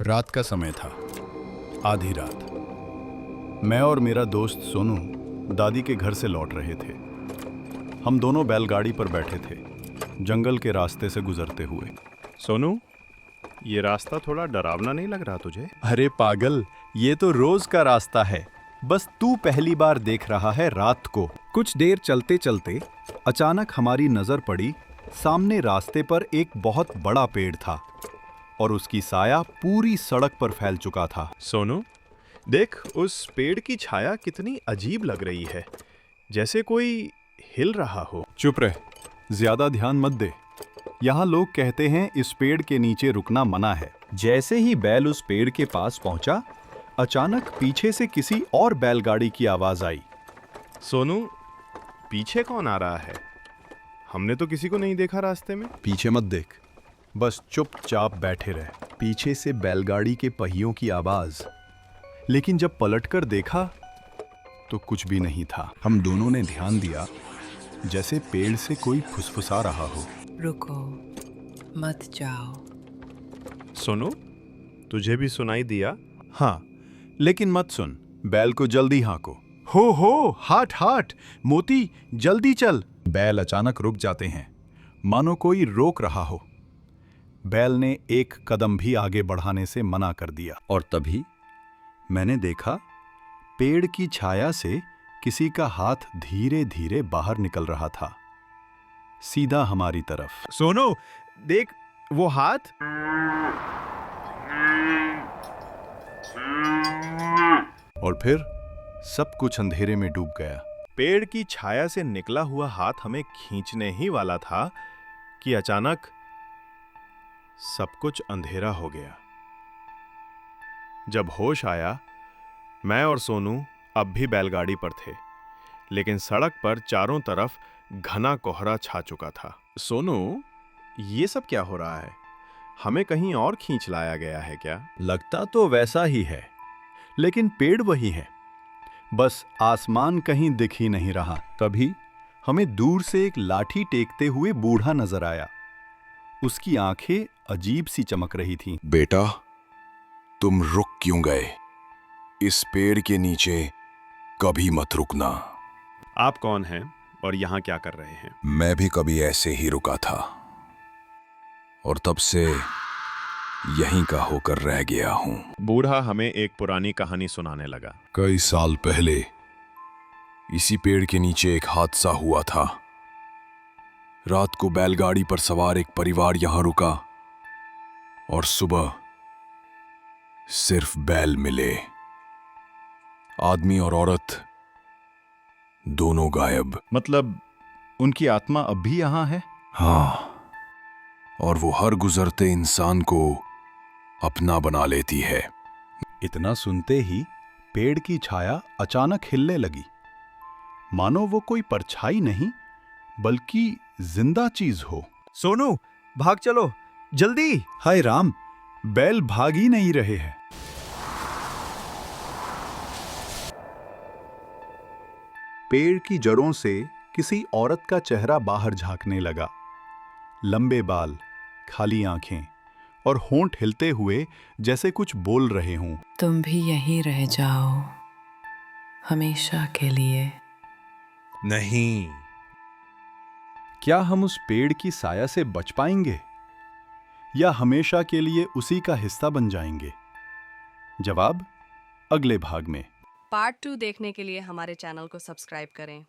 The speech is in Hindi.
रात का समय था, आधी रात। मैं और मेरा दोस्त सोनू दादी के घर से लौट रहे थे। हम दोनों बैलगाड़ी पर बैठे थे, जंगल के रास्ते से गुजरते हुए। सोनू, ये रास्ता थोड़ा डरावना नहीं लग रहा तुझे? अरे पागल, ये तो रोज का रास्ता है, बस तू पहली बार देख रहा है रात को। कुछ देर चलते चलते अचानक हमारी नजर पड़ी, सामने रास्ते पर एक बहुत बड़ा पेड़ था और उसकी साया पूरी सड़क पर फैल चुका था। सोनू, देख उस पेड़ की छाया कितनी अजीब लग रही है, जैसे कोई हिल रहा हो। चुप रह, ज्यादा ध्यान मत दे। यहाँ लोग कहते हैं इस पेड़ के नीचे रुकना मना है। जैसे ही बैल उस पेड़ के पास पहुंचा, अचानक पीछे से किसी और बैलगाड़ी की आवाज आई। सोनू, पीछे कौन आ रहा है? हमने तो किसी को नहीं देखा रास्ते में। पीछे मत देख, बस चुपचाप बैठे रह। पीछे से बैलगाड़ी के पहियों की आवाज, लेकिन जब पलटकर देखा तो कुछ भी नहीं था। हम दोनों ने ध्यान दिया, जैसे पेड़ से कोई फुसफुसा रहा हो। रुको, मत जाओ। सोनू, तुझे भी सुनाई दिया? हाँ, लेकिन मत सुन, बैल को जल्दी हाँको। हो, हाट हाट, मोती जल्दी चल। बैल अचानक रुक जाते हैं, मानो कोई रोक रहा हो। बैल ने एक कदम भी आगे बढ़ाने से मना कर दिया और तभी मैंने देखा पेड़ की छाया से किसी का हाथ धीरे धीरे बाहर निकल रहा था, सीधा हमारी तरफ। सोनू, देख वो हाथ। और फिर सब कुछ अंधेरे में डूब गया। पेड़ की छाया से निकला हुआ हाथ हमें खींचने ही वाला था कि अचानक सब कुछ अंधेरा हो गया। जब होश आया, मैं और सोनू अब भी बैलगाड़ी पर थे, लेकिन सड़क पर चारों तरफ घना कोहरा छा चुका था। सोनू, ये सब क्या हो रहा है? हमें कहीं और खींच लाया गया है क्या? लगता तो वैसा ही है, लेकिन पेड़ वही है, बस आसमान कहीं दिख ही नहीं रहा। तभी हमें दूर से एक लाठी टेकते हुए बूढ़ा नजर आया। उसकी आंखें अजीब सी चमक रही थीं। बेटा, तुम रुक क्यों गए? इस पेड़ के नीचे कभी मत रुकना। आप कौन हैं और यहाँ क्या कर रहे हैं? मैं भी कभी ऐसे ही रुका था और तब से यहीं का होकर रह गया हूं। बूढ़ा हमें एक पुरानी कहानी सुनाने लगा। कई साल पहले इसी पेड़ के नीचे एक हादसा हुआ था। रात को बैलगाड़ी पर सवार एक परिवार यहां रुका और सुबह सिर्फ बैल मिले। आदमी और औरत दोनों गायब। मतलब उनकी आत्मा अब भी यहाँ है? हाँ, और वो हर गुजरते इंसान को अपना बना लेती है। इतना सुनते ही पेड़ की छाया अचानक हिलने लगी, मानो वो कोई परछाई नहीं बल्कि जिंदा चीज हो। सोनू, भाग चलो, जल्दी! हाय राम, बैल भाग ही नहीं रहे हैं। पेड़ की जड़ों से किसी औरत का चेहरा बाहर झांकने लगा। लंबे बाल, खाली आंखें और होंठ हिलते हुए जैसे कुछ बोल रहे हों। तुम भी यहीं रह जाओ, हमेशा के लिए। नहीं। क्या हम उस पेड़ की साया से बच पाएंगे या हमेशा के लिए उसी का हिस्सा बन जाएंगे? जवाब अगले भाग में। पार्ट 2 देखने के लिए हमारे चैनल को सब्सक्राइब करें।